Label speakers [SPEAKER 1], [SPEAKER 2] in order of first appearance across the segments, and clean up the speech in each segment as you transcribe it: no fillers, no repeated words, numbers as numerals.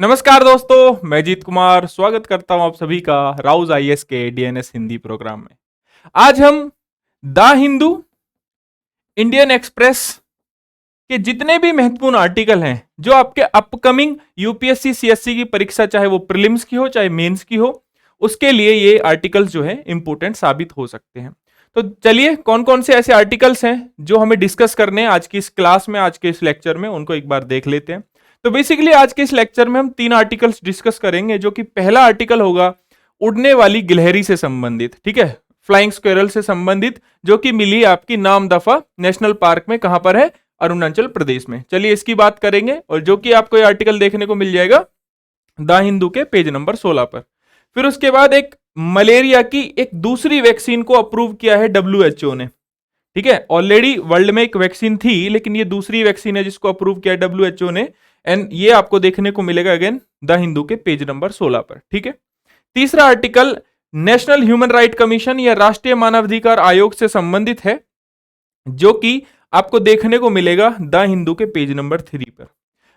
[SPEAKER 1] नमस्कार दोस्तों, मैं जीत कुमार स्वागत करता हूं आप सभी का राउज आईएएस के डीएनएस हिंदी प्रोग्राम में। आज हम द हिंदू, इंडियन एक्सप्रेस के जितने भी महत्वपूर्ण आर्टिकल हैं जो आपके अपकमिंग यूपीएससी सीएससी की परीक्षा, चाहे वो प्रीलिम्स की हो चाहे मेंस की हो, उसके लिए ये आर्टिकल्स जो है इंपॉर्टेंट साबित हो सकते हैं। तो चलिए, कौन कौन से ऐसे आर्टिकल्स हैं जो हमें डिस्कस करने हैं आज की इस क्लास में, आज के इस लेक्चर में, उनको एक बार देख लेते हैं। तो बेसिकली आज के इस लेक्चर में हम 3 आर्टिकल्स डिस्कस करेंगे, जो कि पहला आर्टिकल होगा उड़ने वाली गिलहरी से संबंधित, ठीक है, फ्लाइंग स्क्वेरल से संबंधित, जो कि मिली आपकी नामदफा नेशनल पार्क में। कहां पर है? अरुणाचल प्रदेश में। चलिए इसकी बात करेंगे, और जो कि आपको ये आर्टिकल देखने को मिल जाएगा द हिंदू के पेज नंबर 16 पर। फिर उसके बाद एक मलेरिया की एक दूसरी वैक्सीन को अप्रूव किया है डब्ल्यूएचओ ने, ठीक है। ऑलरेडी वर्ल्ड में एक वैक्सीन थी, लेकिन ये दूसरी वैक्सीन है जिसको अप्रूव किया है डब्ल्यूएचओ ने, एंड ये आपको देखने को मिलेगा अगेन द हिंदू के पेज नंबर 16 पर, ठीक है। तीसरा article national Human Right commission या राष्ट्रीय मानवाधिकार आयोग से संबंधित है, जो कि आपको देखने को मिलेगा द हिंदू के पेज नंबर 3 पर।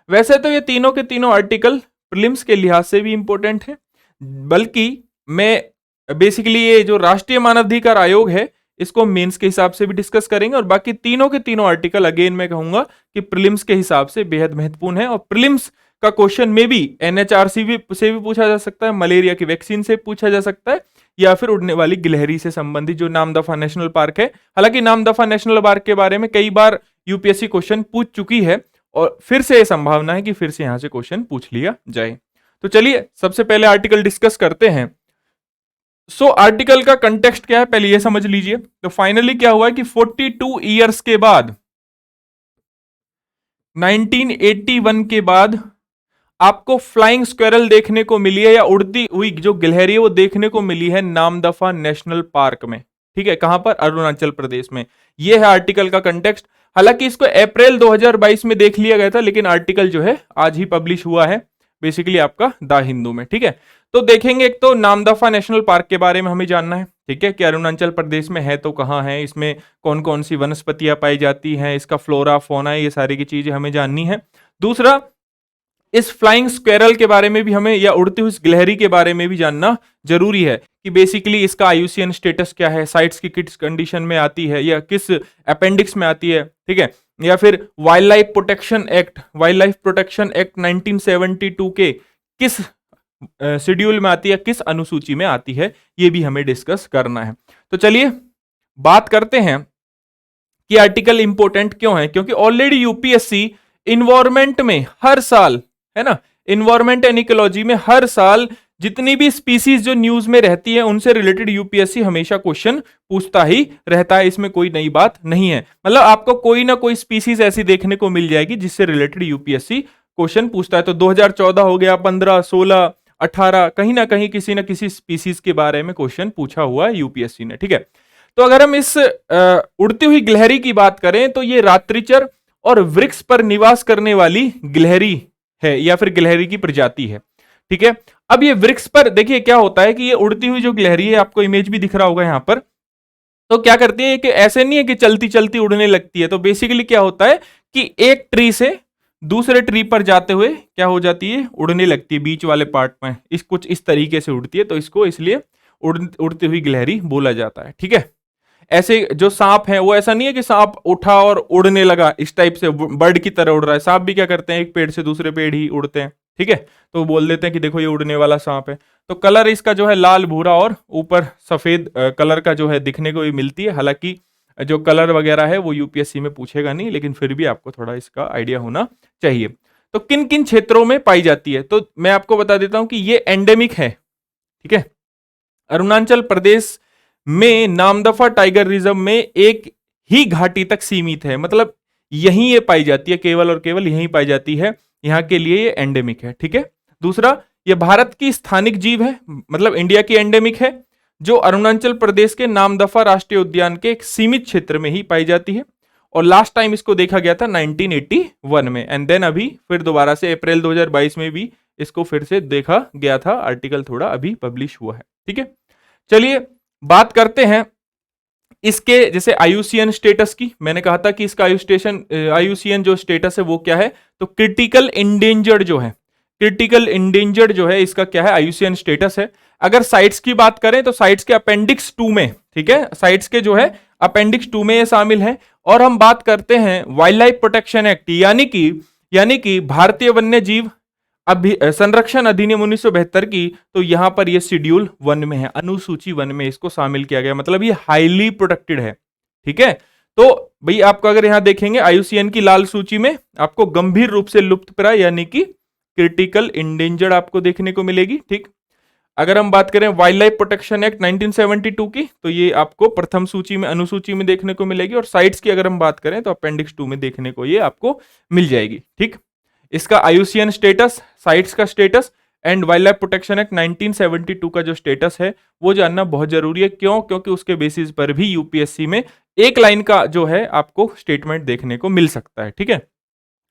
[SPEAKER 1] वैसे तो ये तीनों के तीनों आर्टिकल प्रीलिम्स के लिहाज से भी इंपॉर्टेंट है, बल्कि मैं बेसिकली ये जो राष्ट्रीय मानवाधिकार आयोग है इसको मेंस के हिसाब से भी डिस्कस करेंगे, और बाकी तीनों के तीनों आर्टिकल अगेन मैं कहूंगा कि प्रीलिम्स के हिसाब से बेहद महत्वपूर्ण है। और प्रीलिम्स का क्वेश्चन में भी एनएचआरसी से भी पूछा जा सकता है, मलेरिया की वैक्सीन से पूछा जा सकता है, या फिर उड़ने वाली गिलहरी से संबंधित जो नामदफा नेशनल पार्क है। हालांकि नामदफा नेशनल पार्क के बारे में कई बार यूपीएससी क्वेश्चन पूछ चुकी है, और फिर से यह संभावना है कि फिर से यहां से क्वेश्चन पूछ लिया जाए। तो चलिए सबसे पहले आर्टिकल डिस्कस करते हैं। आर्टिकल का कंटेक्स्ट क्या है पहले ये समझ लीजिए। तो फाइनली क्या हुआ है कि 42 ईयर्स के बाद, 1981 के बाद आपको फ्लाइंग स्क्वेरल देखने को मिली है, या उड़ती हुई जो गिलहरी है वो देखने को मिली है नामदफा नेशनल पार्क में, ठीक है। कहां पर? अरुणाचल प्रदेश में। यह है आर्टिकल का कंटेक्स्ट। हालांकि इसको अप्रैल 2022 में देख लिया गया था, लेकिन आर्टिकल जो है आज ही पब्लिश हुआ है बेसिकली आपका द हिंदू में, ठीक है। तो देखेंगे, एक तो नामदफा नेशनल पार्क के बारे में हमें जानना है, ठीक है, कि अरुणाचल प्रदेश में है तो कहां है, इसमें कौन कौन सी वनस्पतियां पाई जाती हैं, इसका फ्लोरा फोना, ये सारी की चीजें हमें जाननी है। दूसरा, इस फ्लाइंग स्क्वेरल के बारे में भी हमें, या उड़ती हुई गिलहरी के बारे में भी जानना जरूरी है कि बेसिकली इसका आईयूसीएन स्टेटस क्या है, साइट्स की किस कंडीशन में आती है, या किस अपेंडिक्स में आती है, ठीक है, या फिर वाइल्ड लाइफ प्रोटेक्शन एक्ट 1972 के किस शेड्यूल में आती है, किस अनुसूची में आती है, ये भी हमें डिस्कस करना है। तो चलिए बात करते हैं कि आर्टिकल इंपॉर्टेंट क्यों है। क्योंकि ऑलरेडी यूपीएससी इन्वायरमेंट में हर साल, है ना, इन्वायरमेंट एंड इकोलॉजी में हर साल जितनी भी स्पीसीज जो न्यूज में रहती है उनसे रिलेटेड यूपीएससी हमेशा क्वेश्चन पूछता ही रहता है। इसमें कोई नई बात नहीं है, मतलब आपको कोई ना कोई स्पीसीज ऐसी देखने को मिल जाएगी जिससे रिलेटेड यूपीएससी क्वेश्चन पूछता है। तो 2014 हो गया, 15, 16, 18, कहीं ना कहीं किसी ना किसी स्पीसीज के बारे में क्वेश्चन पूछा हुआ है यूपीएससी ने, ठीक है। तो अगर हम इस उड़ती हुई गिलहरी की बात करें तो ये रात्रिचर और वृक्ष पर निवास करने वाली गिलहरी है, या फिर गिलहरी की प्रजाति है, ठीक है। अब ये वृक्ष पर देखिए क्या होता है कि ये उड़ती हुई जो गिलहरी है, आपको इमेज भी दिख रहा होगा यहां पर, तो क्या करती है कि ऐसे नहीं है कि चलती चलती उड़ने लगती है। तो बेसिकली क्या होता है कि एक ट्री से दूसरे ट्री पर जाते हुए क्या हो जाती है, उड़ने लगती है बीच वाले पार्ट में, इस कुछ इस तरीके से उड़ती है, तो इसको इसलिए उड़ती हुई गिलहरी बोला जाता है, ठीक है। ऐसे जो सांप है वो ऐसा नहीं है कि सांप उठा और उड़ने लगा, इस टाइप से बर्ड की तरह उड़ रहा है। सांप भी क्या करते हैं, एक पेड़ से दूसरे पेड़ ही उड़ते हैं, ठीक है। तो वो बोल देते हैं कि देखो ये उड़ने वाला सांप है। तो कलर इसका जो है लाल भूरा और ऊपर सफेद कलर का जो है दिखने को भी मिलती है। हालांकि जो कलर वगैरह है वो यूपीएससी में पूछेगा नहीं, लेकिन फिर भी आपको थोड़ा इसका आइडिया होना चाहिए। तो किन किन क्षेत्रों में पाई जाती है, तो मैं आपको बता देता हूं कि ये एंडेमिक है, ठीक है। अरुणाचल प्रदेश में नामदफा टाइगर रिजर्व में एक ही घाटी तक सीमित है, मतलब यहीं ये पाई जाती है, केवल और केवल यहीं पाई जाती है, यहां के लिए ये एंडेमिक है, ठीक है। दूसरा, ये भारत की स्थानिक जीव है, मतलब इंडिया की एंडेमिक है, जो अरुणाचल प्रदेश के नामदफा राष्ट्रीय उद्यान के एक सीमित क्षेत्र में ही पाई जाती है। और लास्ट टाइम इसको देखा गया था 1981 में, एंड देन अभी फिर दोबारा से अप्रैल 2022 में भी इसको फिर से देखा गया था। आर्टिकल थोड़ा अभी पब्लिश हुआ है, ठीक है। चलिए बात करते हैं इसके जैसे आईयूसीएन स्टेटस की। मैंने कहा था कि इसका आईयूसीएन जो स्टेटस है वो क्या है, तो क्रिटिकल इंडेंजर्ड जो है, क्रिटिकल इंडेंजर्ड जो है इसका क्या है, आईयूसीएन स्टेटस है। अगर साइट्स की बात करें तो साइट्स के अपेंडिक्स 2 में, ठीक है, साइट्स के जो है अपेंडिक्स 2 में ये शामिल है। और हम बात करते हैं वाइल्ड लाइफ प्रोटेक्शन एक्ट, यानी कि भारतीय वन्य जीव संरक्षण अधिनियम 1972 की, तो यहां पर ये शेड्यूल 1 में है, अनुसूची 1 में इसको शामिल किया गया, मतलब ये हाईली प्रोटेक्टेड है। ठीक है, तो भाई आपको अगर यहां देखेंगे आईयूसीएन की लाल सूची में आपको गंभीर रूप से लुप्तप्राय यानी कि क्रिटिकल इंडेंजर्ड आपको देखने को मिलेगी। ठीक, अगर हम बात करें वाइल्ड लाइफ प्रोटेक्शन एक्ट 1972 की, तो ये आपको प्रथम सूची में, अनुसूची में देखने को मिलेगी। और साइट्स की अगर हम बात करें तो अपेंडिक्स 2 में देखने को ये आपको मिल जाएगी। ठीक, इसका आईयूसीएन स्टेटस, साइट्स का status and wild life protection act 1972 का जो स्टेटस है वो जानना बहुत जरूरी है। क्यों? क्योंकि उसके बेसिस पर भी यूपीएससी में एक लाइन का जो है आपको स्टेटमेंट देखने को मिल सकता है। ठीक है,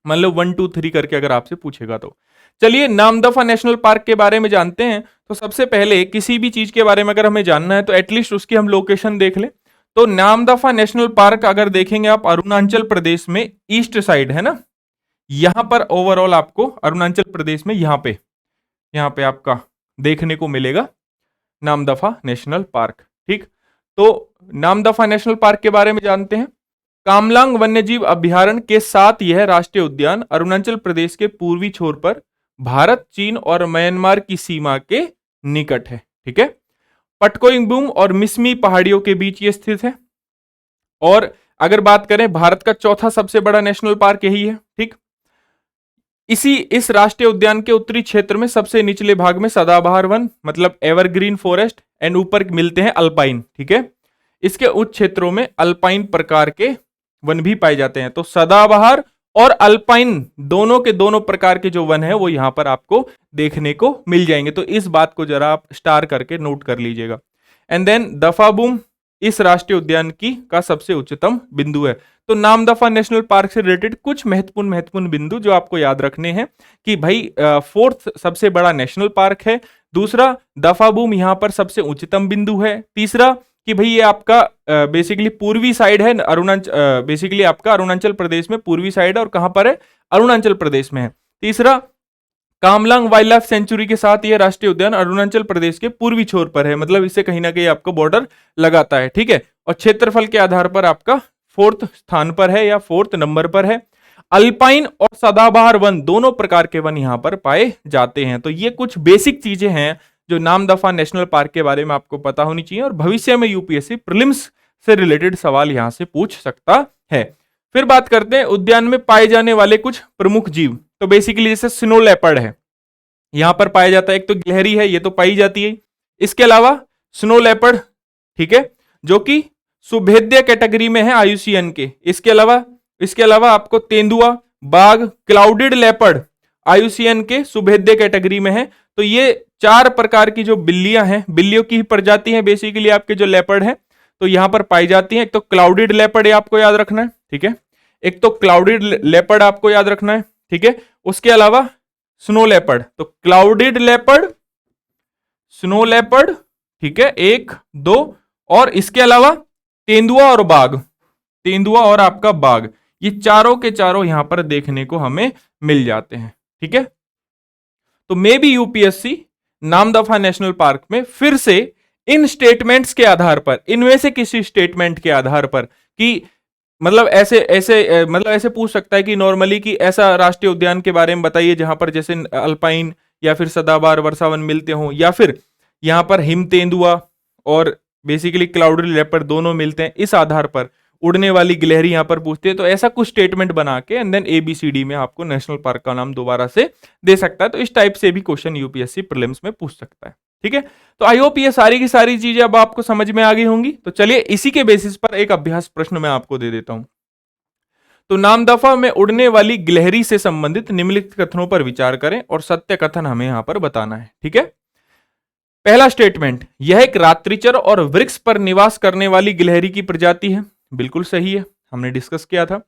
[SPEAKER 1] मान लो 1 2 3 करके अगर आपसे पूछेगा तो। चलिए नामदफा नेशनल पार्क के बारे में जानते हैं। तो सबसे पहले किसी भी चीज के बारे में अगर हमें जानना है तो एटलीस्ट उसकी हम लोकेशन देख लें। तो नामदफा नेशनल पार्क अगर देखेंगे आप अरुणाचल प्रदेश में ईस्ट साइड है ना, यहां पर ओवरऑल आपको अरुणाचल प्रदेश में यहां पे आपका देखने को मिलेगा नामदफा नेशनल पार्क। ठीक, तो नामदफा नेशनल पार्क के बारे में जानते हैं। कामलांग वन्यजीव अभ्यारण्य के साथ यह राष्ट्रीय उद्यान अरुणाचल प्रदेश के पूर्वी छोर पर भारत, चीन और म्यांमार की सीमा के निकट है। ठीक है, पटकोइंगबूम और मिसमी पहाड़ियों के बीच ये स्थित है। और अगर बात करें भारत का चौथा सबसे बड़ा नेशनल पार्क यही है। ठीक, इस राष्ट्रीय उद्यान के उत्तरी क्षेत्र में सबसे निचले भाग में सदाबहार वन मतलब एवरग्रीन फॉरेस्ट एंड ऊपर मिलते हैं अल्पाइन। ठीक है, इसके उच्च क्षेत्रों में अल्पाइन प्रकार के वन भी पाए जाते हैं। तो सदाबहार और अल्पाइन दोनों के दोनों प्रकार के जो वन है वो यहां पर आपको देखने को मिल जाएंगे। तो इस बात को जरा आप स्टार करके नोट कर लीजिएगा। एंड देन दफाबूम इस राष्ट्रीय उद्यान का सबसे उच्चतम बिंदु है। तो नामदफा नेशनल पार्क से रिलेटेड कुछ महत्वपूर्ण बिंदु जो आपको याद रखने हैं कि भाई 4th सबसे बड़ा नेशनल पार्क है। दूसरा, दफाबूम यहां पर सबसे उच्चतम बिंदु है। तीसरा कि भाई ये आपका बेसिकली पूर्वी साइड है, बेसिकली आपका अरुणाचल प्रदेश में पूर्वी साइड है। और कहां पर है? अरुणाचल प्रदेश में है। तीसरा, कामलांग वाइल्ड लाइफ सेंचुरी के साथ यह राष्ट्रीय उद्यान अरुणाचल प्रदेश के पूर्वी छोर पर है, मतलब इससे कहीं ना कहीं आपको बॉर्डर लगाता है। ठीक है, और क्षेत्रफल के आधार पर आपका 4th स्थान पर है या 4th नंबर पर है। अल्पाइन और सदाबहार वन दोनों प्रकार के वन यहां पर पाए जाते हैं। तो ये कुछ बेसिक चीजें हैं जो नामदफा नेशनल पार्क के बारे में आपको पता होनी चाहिए और भविष्य में यूपीएससी प्रीलिम्स से रिलेटेड सवाल यहां से पूछ सकता है। फिर बात करते हैं उद्यान में पाए जाने वाले कुछ प्रमुख जीव। तो बेसिकली जैसे स्नो लेपर्ड है, यहां पर पाया जाता है। एक तो गिलहरी है, ये तो पाई जाती है। इसके अलावा स्नो लेपर्ड, ठीक है, जो कि सुभेद्य कैटेगरी में है आईयूसीएन के। इसके अलावा आपको तेंदुआ, बाघ, क्लाउडेड लेपर्ड आईयूसीएन के सुभेद्य कैटेगरी में है। तो ये 4 प्रकार की जो बिल्लियां हैं, बिल्लियों की ही प्रजाति है बेसिकली आपके जो लेपर्ड है, तो यहां पर पाई जाती है। एक तो क्लाउडेड लेपर्ड आपको याद रखना है, ठीक है, एक तो क्लाउडेड लेपर्ड आपको याद रखना है, ठीक है। उसके अलावा स्नो लेपर्ड, तो क्लाउडेड लेपर्ड, स्नो लेपर्ड, ठीक है, 1 2, और इसके अलावा तेंदुआ और बाघ, तेंदुआ और आपका बाघ, ये चारों के चारों यहां पर देखने को हमें मिल जाते हैं। ठीक है, तो may be UPSC Namdapha national park में फिर से इन स्टेटमेंट्स के आधार पर, इनमें से किसी स्टेटमेंट के आधार पर, कि मतलब ऐसे पूछ सकता है कि नॉर्मली कि ऐसा राष्ट्रीय उद्यान के बारे में बताइए जहां पर जैसे अल्पाइन या फिर सदाबहार वर्षावन मिलते हों, या फिर यहां पर हिम तेंदुआ और बेसिकली क्लाउडेड लेपर्ड दोनों मिलते हैं। इस आधार पर उड़ने वाली गिलहरी यहां पर पूछते हैं। तो ऐसा कुछ स्टेटमेंट बना के एंड देन ABCD में आपको नेशनल पार्क का नाम दोबारा से दे सकता है। तो इस टाइप से भी क्वेश्चन यूपीएससी प्रीलिम्स में पूछ सकता है। ठीक है, तो आई होप ये सारी की सारी चीजें अब आपको समझ में आ गई होंगी। तो चलिए इसी के बेसिस पर एक अभ्यास प्रश्न मैं आपको दे देता हूं। तो नामदफा में उड़ने वाली गिलहरी से संबंधित निम्नलिखित कथनों पर विचार करें और सत्य कथन हमें यहां पर बताना है। ठीक है, पहला स्टेटमेंट, यह एक रात्रिचर और वृक्ष पर निवास करने वाली गिलहरी की प्रजाति है। बिल्कुल सही है, हमने डिस्कस किया था।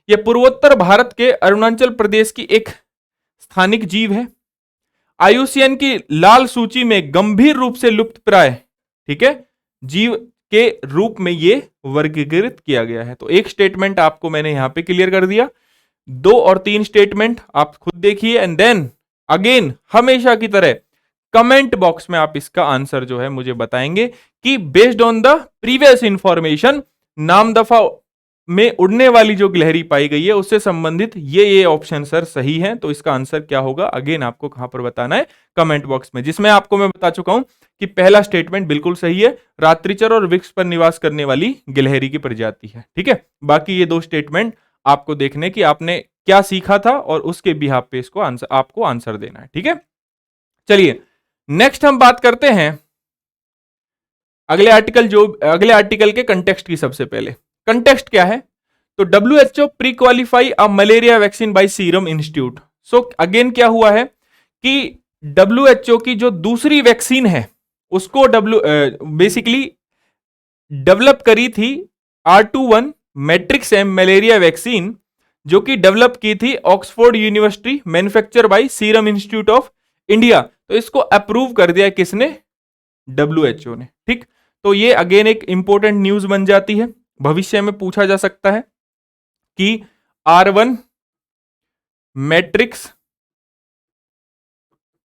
[SPEAKER 1] यह पूर्वोत्तर भारत के अरुणाचल प्रदेश की एक स्थानिक जीव है। आईयूसीएन की लाल सूची में गंभीर रूप से लुप्तप्राय, ठीक है, जीव के रूप में यह वर्गीकृत किया गया है। तो एक स्टेटमेंट आपको मैंने यहां पे क्लियर कर दिया। 2 और 3 स्टेटमेंट आप खुद देखिए एंड देन अगेन हमेशा की तरह कमेंट बॉक्स में आप इसका आंसर जो है मुझे बताएंगे कि based on the previous information Namdapha में उड़ने वाली जो गिलहरी पाई गई है उससे संबंधित ये ऑप्शन सर सही है। तो इसका आंसर क्या होगा, अगेन आपको कहां पर बताना है, कमेंट बॉक्स में, जिसमें आपको मैं बता चुका हूं कि पहला स्टेटमेंट बिल्कुल सही है, रात्रिचर और वृक्ष पर निवास करने वाली गिलहरी की प्रजाति है। ठीक है, बाकी ये दो स्टेटमेंट आपको देखने की आपने क्या सीखा था और उसके बिहाफ पे इसको आंसर आपको आंसर देना है। ठीक है, चलिए नेक्स्ट हम बात करते हैं अगले आर्टिकल के कंटेक्स्ट की। सबसे पहले कंटेक्स्ट क्या है, तो WHO pre qualify a malaria vaccine by Serum Institute. So again क्या हुआ है कि WHO की जो दूसरी वैक्सीन है उसको बेसिकली डेवलप करी थी R21 Matrix M malaria vaccine, जो कि डेवलप की थी Oxford University, manufacture by Serum Institute of India. तो इसको अप्रूव कर दिया किसने, WHO ने। ठीक, तो ये अगेन एक इंपॉर्टेंट न्यूज बन जाती है, भविष्य में पूछा जा सकता है कि R1 मैट्रिक्स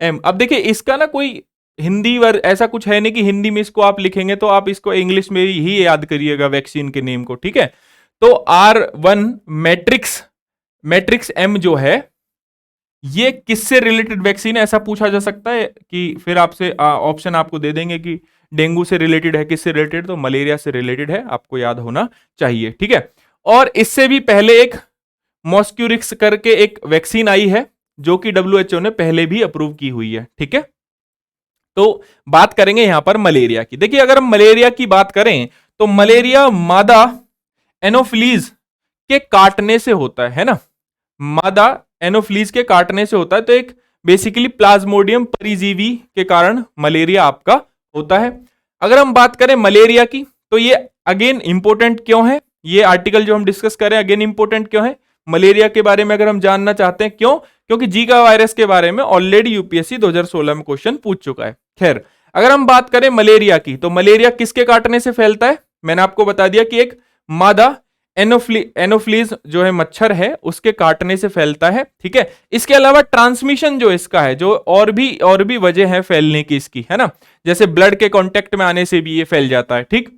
[SPEAKER 1] एम। अब देखिए इसका ना कोई हिंदी वर्ड ऐसा कुछ है नहीं कि हिंदी में इसको आप लिखेंगे, तो आप इसको इंग्लिश में ही याद करिएगा वैक्सीन के नेम को। ठीक है, तो R1 मैट्रिक्स एम जो है ये किससे रिलेटेड वैक्सीन है, ऐसा पूछा जा सकता है कि फिर आपसे ऑप्शन आपको दे देंगे कि डेंगू से रिलेटेड है, किससे रिलेटेड, तो मलेरिया से रिलेटेड है, आपको याद होना चाहिए। ठीक है, और इससे भी पहले एक मॉस्क्यूरिक्स करके एक वैक्सीन आई है जो कि WHO ने पहले भी अप्रूव की हुई है। ठीक है, तो बात करेंगे यहां पर मलेरिया की। देखिए अगर हम मलेरिया की बात करें तो मलेरिया मादा एनोफिलीज के काटने से होता है ना, मादा एनोफिलीज के काटने से होता है। तो एक बेसिकली प्लाज्मोडियम परिजीवी के कारण मलेरिया आपका होता है। अगर हम बात करें मलेरिया की तो ये अगेन इंपॉर्टेंट क्यों है, ये आर्टिकल जो हम डिस्कस कर रहे हैं अगेन इंपॉर्टेंट क्यों है मलेरिया के बारे में, अगर हम जानना चाहते हैं क्यों, क्योंकि जीका वायरस के बारे में ऑलरेडी यूपीएससी 2016 में क्वेश्चन पूछ चुका है। खैर अगर हम बात करें मलेरिया की तो मलेरिया किसके काटने से फैलता है, मैंने आपको बता दिया कि एक मादा एनोफ्लीज जो है मच्छर है उसके काटने से फैलता है। ठीक है, इसके अलावा ट्रांसमिशन जो इसका है, जो और भी वजह है फैलने की इसकी, है ना, जैसे ब्लड के कांटेक्ट में आने से भी ये फैल जाता है। ठीक,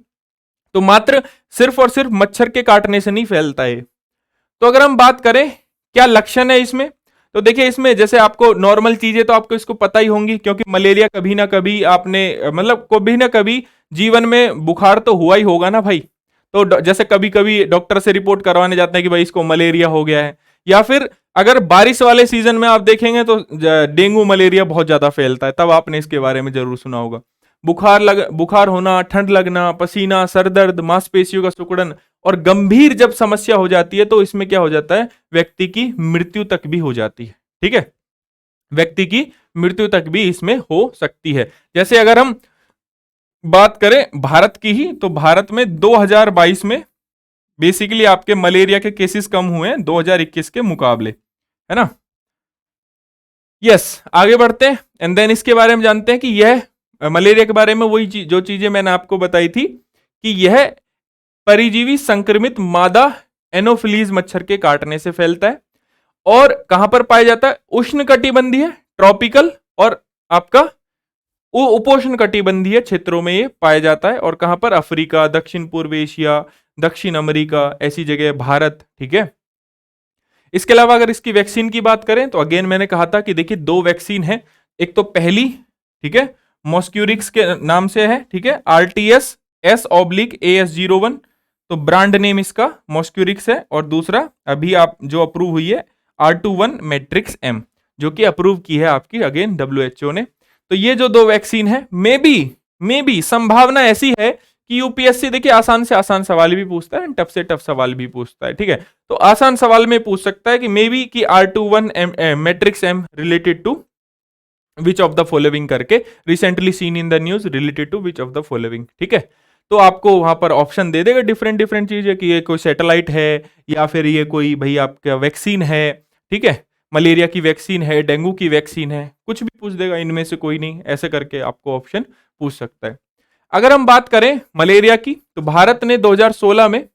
[SPEAKER 1] तो मात्र सिर्फ और सिर्फ मच्छर के काटने से नहीं फैलता है। तो अगर हम बात करें क्या लक्षण है इसमें, तो देखिए इसमें जैसे आपको नॉर्मल चीजें तो आपको इसको पता ही होंगी, क्योंकि मलेरिया कभी ना कभी आपने मतलब कभी ना कभी जीवन में बुखार तो हुआ ही होगा ना भाई। तो जैसे कभी कभी डॉक्टर से रिपोर्ट करवाने जाते हैं कि भाई इसको मलेरिया हो गया है, या फिर अगर बारिश वाले सीजन में आप देखेंगे तो डेंगू मलेरिया बहुत ज्यादा फैलता है, तब आपने इसके बारे में जरूर सुना होगा। बुखार होना, ठंड लगना, पसीना, सर दर्द, मांसपेशियों का सिकुड़न और गंभीर जब समस्या हो जाती है तो इसमें क्या हो जाता है, व्यक्ति की मृत्यु तक भी हो जाती है। ठीक है, व्यक्ति की मृत्यु तक भी इसमें हो सकती है। जैसे अगर हम बात करें भारत की ही, तो भारत में 2022 में बेसिकली आपके मलेरिया के केसेस कम हुए हैं 2021 के मुकाबले, है ना। यस, आगे बढ़ते हैं एंड देन इसके बारे में जानते हैं कि यह मलेरिया के बारे में वही जो चीजें मैंने आपको बताई थी कि यह परिजीवी संक्रमित मादा एनोफिलीज मच्छर के काटने से फैलता है और कहां पर पाया जाता है, उष्णकटिबंधीय ट्रॉपिकल और आपका उपोष्ण कटिबंधीय क्षेत्रों में ये पाया जाता है। और कहां पर, अफ्रीका, दक्षिण पूर्व एशिया, दक्षिण अमेरिका, ऐसी जगह, भारत। ठीक है, इसके अलावा अगर इसकी वैक्सीन की बात करें तो अगेन मैंने कहा था कि देखिए दो वैक्सीन है, एक तो पहली, ठीक है, मॉस्क्यूरिक्स के नाम से है, ठीक है, RTS-S/AS01, तो ब्रांड नेम इसका मॉस्क्यूरिक्स है, और दूसरा अभी आप जो अप्रूव हुई है R21 मैट्रिक्स एम, जो कि अप्रूव की है आपकी अगेन WHO ने। तो ये जो दो वैक्सीन है, मे बी संभावना ऐसी है कि यूपीएससी देखिए आसान से आसान सवाल भी पूछता है, टफ से टफ सवाल भी पूछता है। ठीक है, तो आसान सवाल में पूछ सकता है कि मे बी कि R21 Matrix M related to which of the following करके, recently seen in the news related to which of the following. ठीक है, तो आपको वहां पर ऑप्शन दे देगा डिफरेंट चीजें कि ये कोई सैटेलाइट है या फिर ये कोई भाई आपका वैक्सीन है, ठीक है, मलेरिया की वैक्सीन है, डेंगू की वैक्सीन है, कुछ भी पूछ देगा, इनमें से कोई नहीं, ऐसे करके आपको ऑप्शन पूछ सकता है। अगर हम बात करें मलेरिया की, तो भारत ने 2016 में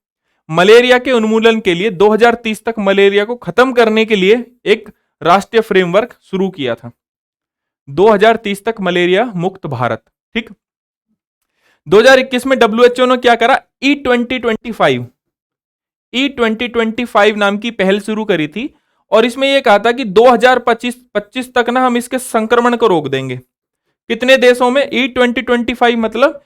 [SPEAKER 1] मलेरिया के उन्मूलन के लिए 2030 तक मलेरिया को खत्म करने के लिए एक राष्ट्रीय फ्रेमवर्क शुरू किया था? 2030 तक मलेरिया मुक्त भारत। ठीक। 2021 में डब्ल्यूएचओ ने क्या करा? E2025 नाम की पहल शुरू करी थी और इसमें यह कहा था कि 2025 तक ना हम इसके संक्रमण को रोक देंगे। कितने देशों में? E2025 मतलब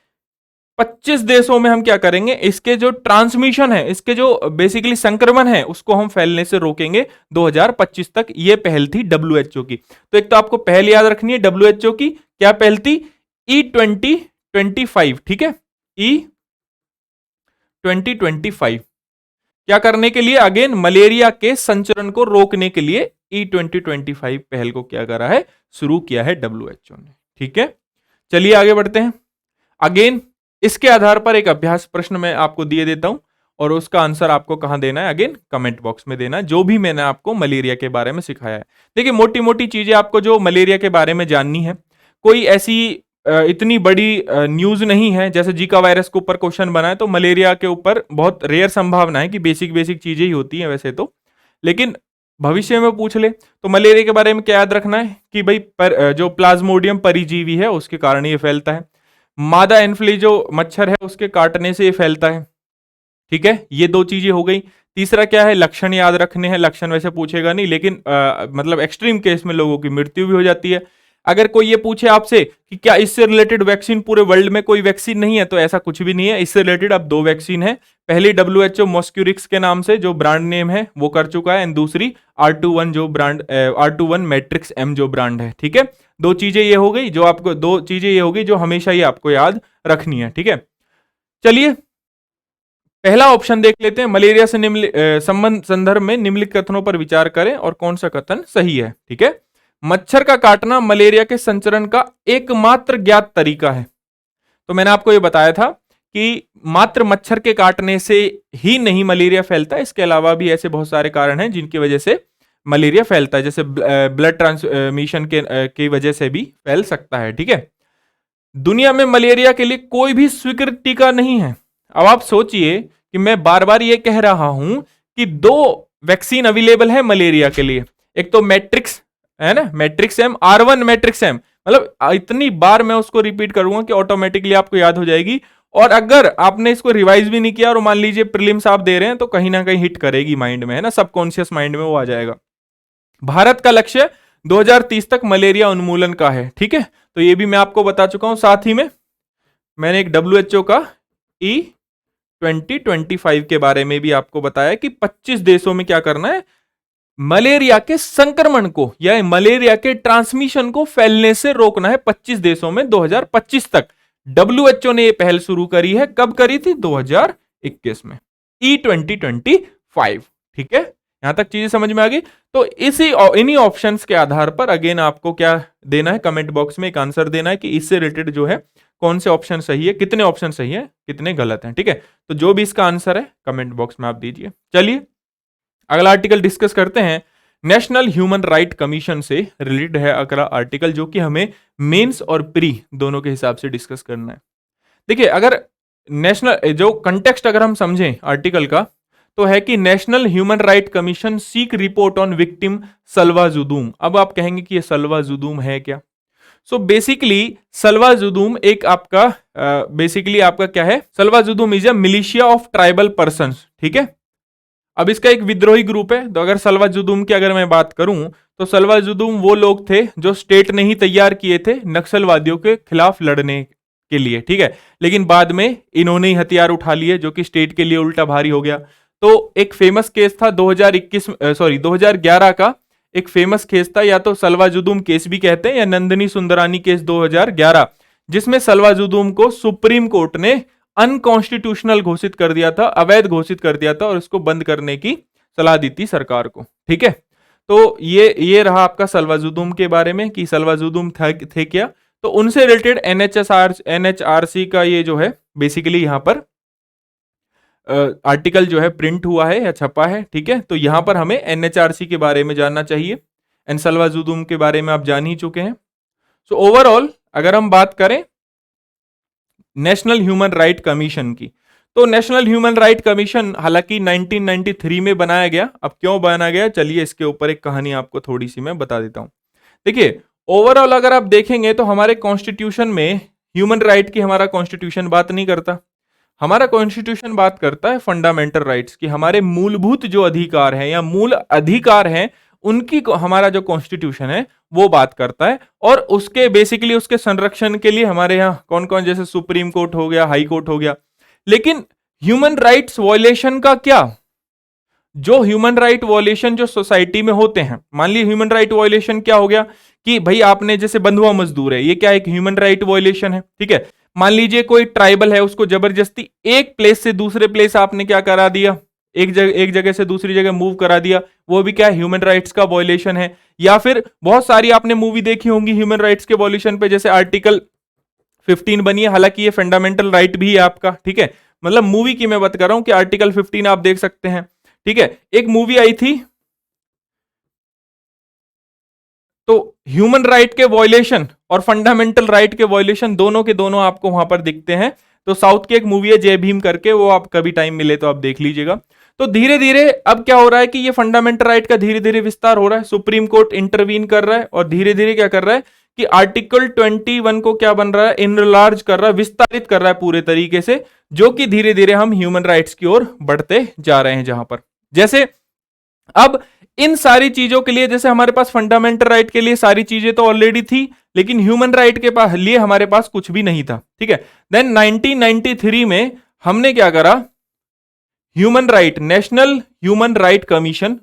[SPEAKER 1] 25 देशों में हम क्या करेंगे, इसके जो ट्रांसमिशन है, इसके जो बेसिकली संक्रमण है, उसको हम फैलने से रोकेंगे 2025 तक। ये पहल थी डब्ल्यूएचओ की। तो एक तो आपको पहल याद रखनी है डब्ल्यूएचओ की, क्या पहल थी? E2025। ठीक है, E2025 क्या करने के लिए? अगेन मलेरिया के संचरण को रोकने के लिए E2025 पहल को क्या करा है? शुरू किया है डब्ल्यूएचओ ने। ठीक है, चलिए आगे बढ़ते हैं। अगेन इसके आधार पर एक अभ्यास प्रश्न मैं आपको दिए देता हूं और उसका आंसर आपको कहां देना है? अगेन कमेंट बॉक्स में देना है, जो भी मैंने आपको मलेरिया के बारे में सिखाया है। देखिए मोटी मोटी चीजें आपको जो मलेरिया के बारे में जाननी है, कोई ऐसी इतनी बड़ी न्यूज नहीं है। जैसे जीका वायरस के ऊपर क्वेश्चन बना है, तो मलेरिया के ऊपर बहुत रेयर संभावना है कि बेसिक बेसिक चीजें ही होती हैं वैसे तो, लेकिन भविष्य में पूछ ले तो मलेरिया के बारे में क्या याद रखना है कि भाई जो प्लाज्मोडियम परिजीवी है उसके कारण ये फैलता है। मादा एनफ्ली जो मच्छर है उसके काटने से ये फैलता है। ठीक है, ये दो चीजें हो गई। तीसरा क्या है? लक्षण याद रखने हैं। लक्षण वैसे पूछेगा नहीं, लेकिन मतलब एक्सट्रीम केस में लोगों की मृत्यु भी हो जाती है। अगर कोई ये पूछे आपसे कि क्या इससे रिलेटेड वैक्सीन, पूरे वर्ल्ड में कोई वैक्सीन नहीं है, तो ऐसा कुछ भी नहीं है। इससे रिलेटेड अब 2 वैक्सीन है। पहली डब्ल्यूएचओ मॉस्क्यूरिक्स के नाम से जो ब्रांड नेम है वो कर चुका है, एंड दूसरी R21 जो ब्रांड R21 मैट्रिक्स M जो ब्रांड है। ठीक है, 2 चीजें ये हो गई जो आपको, 2 चीजें ये हो गई जो हमेशा ही आपको याद रखनी है। ठीक है, चलिए पहला ऑप्शन देख लेते हैं। मलेरिया से संबंध संदर्भ में निम्नलिखित कथनों पर विचार करें और कौन सा कथन सही है। ठीक है, मच्छर का काटना मलेरिया के संचरण का एकमात्र ज्ञात तरीका है। तो मैंने आपको यह बताया था कि मात्र मच्छर के काटने से ही नहीं मलेरिया फैलता है, इसके अलावा भी ऐसे बहुत सारे कारण हैं जिनकी वजह से मलेरिया फैलता है, जैसे ब्लड ट्रांसमिशन की वजह से भी फैल सकता है। ठीक है, दुनिया में मलेरिया के लिए कोई भी स्वीकृत टीका नहीं है। अब आप सोचिए कि मैं बार बार ये कह रहा हूं कि 2 वैक्सीन अवेलेबल है मलेरिया के लिए। एक तो मैट्रिक्स है ना, matrix M, R1 matrix M, मतलब इतनी बार मैं उसको रिपीट करूंगा कि ऑटोमेटिकली आपको याद हो जाएगी। और अगर आपने इसको रिवाइज भी नहीं किया और मान लीजिए प्रीलिम्स आप दे रहे हैं, तो कहीं ना कहीं हिट करेगी माइंड में, है ना, सबकॉन्शियस माइंड में वो आ जाएगा। भारत का लक्ष्य 2030 तक मलेरिया उन्मूलन का है। ठीक है, तो ये भी मैं आपको बता चुका हूं। साथ ही में मैंने एक डब्ल्यूएचओ का E2025 के बारे में भी आपको बताया कि 25 देशों में क्या करना है? मलेरिया के संक्रमण को या मलेरिया के ट्रांसमिशन को फैलने से रोकना है 25 देशों में 2025 तक। डब्ल्यूएचओ ने यह पहल शुरू करी है। कब करी थी? 2021 में, E2025। ठीक है, यहां तक चीजें समझ में आ गई। तो इन्हीं ऑप्शंस के आधार पर अगेन आपको क्या देना है? कमेंट बॉक्स में एक आंसर देना है कि इससे रिलेटेड जो है कौन से ऑप्शन सही है, कितने ऑप्शन सही है, कितने गलत हैं। ठीक है, तो जो भी इसका आंसर है कमेंट बॉक्स में आप दीजिए। चलिए अगला आर्टिकल डिस्कस करते हैं। नेशनल ह्यूमन राइट कमीशन से रिलेटेड है अगला आर्टिकल, जो कि हमें मेंस और प्री दोनों के हिसाब से डिस्कस करना है। देखिए अगर नेशनल जो कंटेक्स्ट अगर हम समझें आर्टिकल का, तो है कि National Human Right Commission seek report on victim Salwa Judum. अब आप कहेंगे कि ये सलवा जुदूम है क्या? सो बेसिकली सलवा जुदूम एक आपका बेसिकली आपका क्या है? Salwa Judum is a militia of tribal persons. ठीक है, अब इसका एक विद्रोही ग्रुप है। तो अगर सलवा जुदूम की अगर मैं बात करूं, तो सलवा जुदूम वो लोग थे जो स्टेट ने ही तैयार किए थे नक्सलवादियों के खिलाफ लड़ने के लिए। ठीक है, लेकिन बाद में इन्होंने ही हथियार उठा लिए, जो कि स्टेट के लिए उल्टा भारी हो गया। तो एक फेमस केस था 2011 का एक फेमस केस था, या तो सलवा जुदूम केस भी कहते हैं या नंदिनी सुंदरानी केस 2011, जिसमें सलवा जुदूम को सुप्रीम कोर्ट ने अनकॉन्स्टिट्यूशनल घोषित कर दिया था, अवैध घोषित कर दिया था और उसको बंद करने की सलाह दी थी सरकार को। ठीक है, तो ये रहा आपका सलवा जुदूम के बारे में कि सलवा जुदूम थे क्या। तो उनसे रिलेटेड NHRC का ये जो है बेसिकली यहां पर आर्टिकल जो है प्रिंट हुआ है या छपा है। ठीक है, तो यहां पर हमें NHRC के बारे में जानना चाहिए, एंड सलवा जुदूम के बारे में आप जान ही चुके हैं। सो ओवरऑल अगर हम बात करें नेशनल ह्यूमन राइट कमीशन की, तो नेशनल ह्यूमन राइट कमीशन हालांकि 1993 में बनाया गया। अब क्यों बनाया गया, चलिए इसके ऊपर एक कहानी आपको थोड़ी सी मैं बता देता हूं। देखिए ओवरऑल अगर आप देखेंगे तो हमारे कॉन्स्टिट्यूशन में ह्यूमन राइट की हमारा कॉन्स्टिट्यूशन बात नहीं करता। हमारा कॉन्स्टिट्यूशन बात करता है फंडामेंटल राइट्स की, हमारे मूलभूत जो अधिकार हैं या मूल अधिकार हैं उनकी हमारा जो कॉन्स्टिट्यूशन है वो बात करता है। और उसके बेसिकली उसके संरक्षण के लिए हमारे यहाँ कौन कौन, जैसे सुप्रीम कोर्ट हो गया, हाई कोर्ट हो गया। लेकिन ह्यूमन राइट्स वॉयलेशन का क्या, जो ह्यूमन राइट वॉयलेशन जो सोसाइटी में होते हैं, मान लीजिए ह्यूमन राइट वॉयलेशन क्या हो गया कि भाई आपने जैसे बंधुआ मजदूर है, ये क्या एक ह्यूमन राइट वॉयलेशन है, ठीक है। मान लीजिए कोई ट्राइबल है, उसको जबरदस्ती एक प्लेस से दूसरे प्लेस आपने क्या करा दिया, एक जगह से दूसरी जगह मूव करा दिया, वो भी क्या ह्यूमन राइट्स का वॉयलेशन है। या फिर बहुत सारी आपने मूवी देखी होंगी ह्यूमन राइट्स के वॉयलेशन पे, जैसे आर्टिकल 15 बनी है, हालांकि ये फंडामेंटल राइट भी है आपका, ठीक है। मतलब मूवी की मैं बात कर रहा हूं कि आर्टिकल 15 आप देख सकते हैं, ठीक है। एक मूवी आई थी, तो ह्यूमन राइट के वॉयलेशन और फंडामेंटल राइट के वॉयलेशन दोनों के दोनों आपको वहां पर दिखते हैं। तो साउथ की एक मूवी है जय भीम करके, वो आप कभी टाइम मिले तो आप देख लीजिएगा। तो धीरे धीरे अब क्या हो रहा है कि ये फंडामेंटल राइट का धीरे धीरे विस्तार हो रहा है, सुप्रीम कोर्ट इंटरवीन कर रहा है और धीरे धीरे क्या कर रहा है कि आर्टिकल 21 को क्या बन रहा है, इनलार्ज कर रहा है, विस्तारित कर रहा है पूरे तरीके से, जो कि धीरे धीरे हम ह्यूमन राइट्स की ओर बढ़ते जा रहे हैं। जहां पर जैसे अब इन सारी चीजों के लिए, जैसे हमारे पास फंडामेंटल राइट के लिए सारी चीजें तो ऑलरेडी थी, लेकिन ह्यूमन राइट के पास लिए हमारे पास कुछ भी नहीं था, ठीक है। देन 1993 में हमने क्या करा, human right, national Human Right commission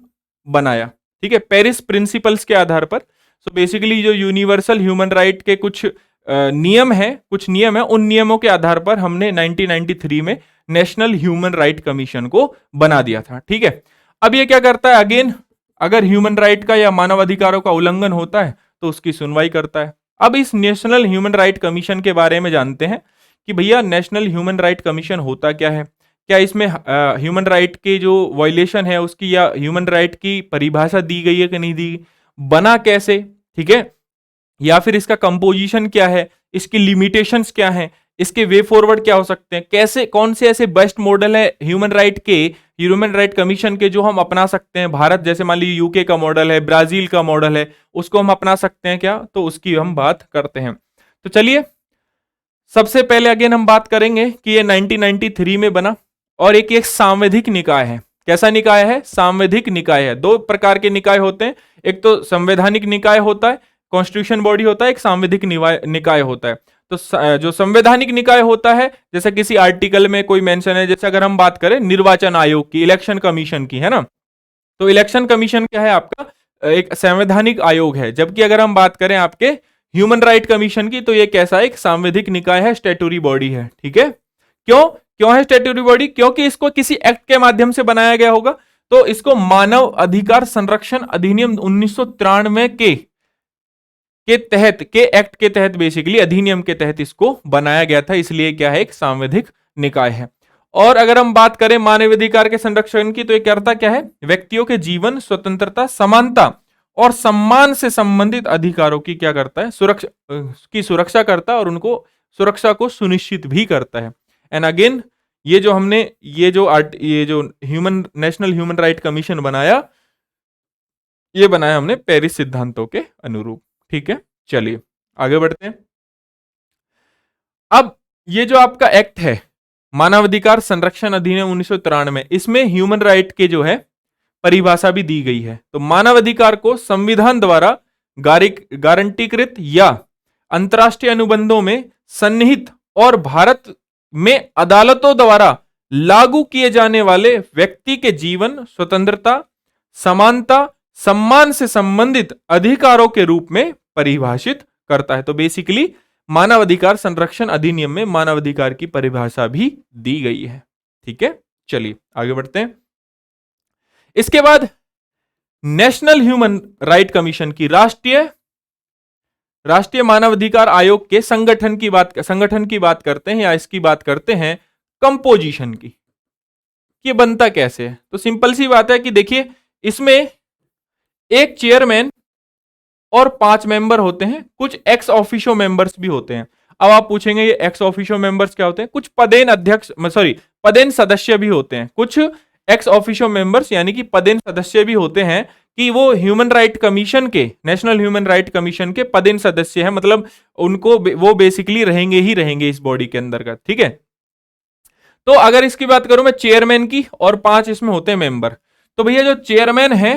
[SPEAKER 1] बनाया, ठीक है, पेरिस प्रिंसिपल्स के आधार पर। सो बेसिकली जो यूनिवर्सल ह्यूमन राइट के कुछ नियम है, उन नियमों के आधार पर हमने 1993 में नेशनल ह्यूमन राइट कमीशन को बना दिया था, ठीक है। अब ये क्या करता है, अगेन अगर ह्यूमन राइट का या मानव अधिकारों का उल्लंघन होता है तो उसकी सुनवाई करता है। अब इस नेशनल ह्यूमन राइट कमीशन के बारे में जानते हैं कि भैया नेशनल ह्यूमन राइट कमीशन होता क्या है, क्या इसमें ह्यूमन राइट के जो वायलेशन है उसकी या ह्यूमन राइट की परिभाषा दी गई है कि नहीं दी, बना कैसे, ठीक है, या फिर इसका कंपोजिशन क्या है, इसकी लिमिटेशंस क्या है, इसके वे फॉरवर्ड क्या हो सकते हैं, कैसे कौन से ऐसे बेस्ट मॉडल है ह्यूमन राइट के, ह्यूमन राइट कमीशन के जो हम अपना सकते हैं। भारत जैसे मान लीजिए यूके का मॉडल है, ब्राजील का मॉडल है, उसको हम अपना सकते हैं क्या, तो उसकी हम बात करते हैं। तो चलिए सबसे पहले अगेन हम बात करेंगे कि ये 1993 में बना और एक सांविधिक निकाय है। कैसा निकाय है, सांविधिक निकाय है। दो प्रकार के निकाय होते हैं, एक तो संवैधानिक निकाय होता है, कॉन्स्टिट्यूशन बॉडी होता है, एक सांविधिक निकाय होता है। तो जो संवैधानिक निकाय होता है, जैसे किसी आर्टिकल में कोई मेंशन है, जैसे अगर हम बात करें निर्वाचन आयोग की, इलेक्शन कमीशन की, है ना, तो इलेक्शन कमीशन क्या है आपका एक संवैधानिक आयोग है। जबकि अगर हम बात करें आपके ह्यूमन राइट कमीशन की, तो ये कैसा एक सांविधिक निकाय है, स्टैट्यूटरी बॉडी है, ठीक है। क्यों है स्टैट्यूटरी बॉडी, क्योंकि इसको किसी एक्ट के माध्यम से बनाया गया होगा। तो इसको मानव अधिकार संरक्षण अधिनियम 1993 के तहत, के एक्ट के तहत, बेसिकली अधिनियम के तहत इसको बनाया गया था, इसलिए क्या है एक सांविधिक निकाय है। और अगर हम बात करें मानव अधिकार के संरक्षण की, तो ये करता क्या है, व्यक्तियों के जीवन, स्वतंत्रता, समानता और सम्मान से संबंधित अधिकारों की क्या करता है, सुरक्षा करता है और उनको सुरक्षा को सुनिश्चित भी करता है। एंड अगेन ये जो हमने ये जो नेशनल ह्यूमन राइट कमीशन बनाया, ये बनाया हमने पेरिस सिद्धांतों के अनुरूप, ठीक है। चलिए आगे बढ़ते हैं। अब ये जो आपका एक्ट है मानवाधिकार संरक्षण अधिनियम 1993, इसमें ह्यूमन राइट के जो है परिभाषा भी दी गई है। तो मानवाधिकार को संविधान द्वारा गारंटीकृत या अंतरराष्ट्रीय अनुबंधों में सन्निहित और भारत में अदालतों द्वारा लागू किए जाने वाले व्यक्ति के जीवन, स्वतंत्रता, समानता, सम्मान से संबंधित अधिकारों के रूप में परिभाषित करता है। तो बेसिकली मानवाधिकार संरक्षण अधिनियम में मानवाधिकार की परिभाषा भी दी गई है, ठीक है। चलिए आगे बढ़ते हैं। इसके बाद नेशनल ह्यूमन राइट कमीशन की राष्ट्रीय मानवाधिकार आयोग के संगठन की बात करते हैं, या इसकी बात करते हैं कंपोजिशन की। ये बनता कैसे है, तो सिंपल सी बात है कि देखिए इसमें एक चेयरमैन और 5 मेंबर होते हैं, कुछ एक्स ऑफिशियो मेंबर्स भी होते हैं। अब आप पूछेंगे ये एक्स ऑफिशियो मेंबर्स क्या होते हैं, कुछ पदेन सदस्य भी होते हैं, कुछ एक्स ऑफिशियो मेंबर्स यानी कि पदेन सदस्य भी होते हैं कि वो ह्यूमन राइट कमीशन के, नेशनल ह्यूमन राइट कमीशन के पदेन सदस्य हैं, मतलब उनको वो बेसिकली रहेंगे ही रहेंगे इस बॉडी के अंदर का, ठीक है। तो अगर इसकी बात करूं मैं चेयरमैन की, और 5 इसमें होते हैं मेंबर, तो भैया जो चेयरमैन है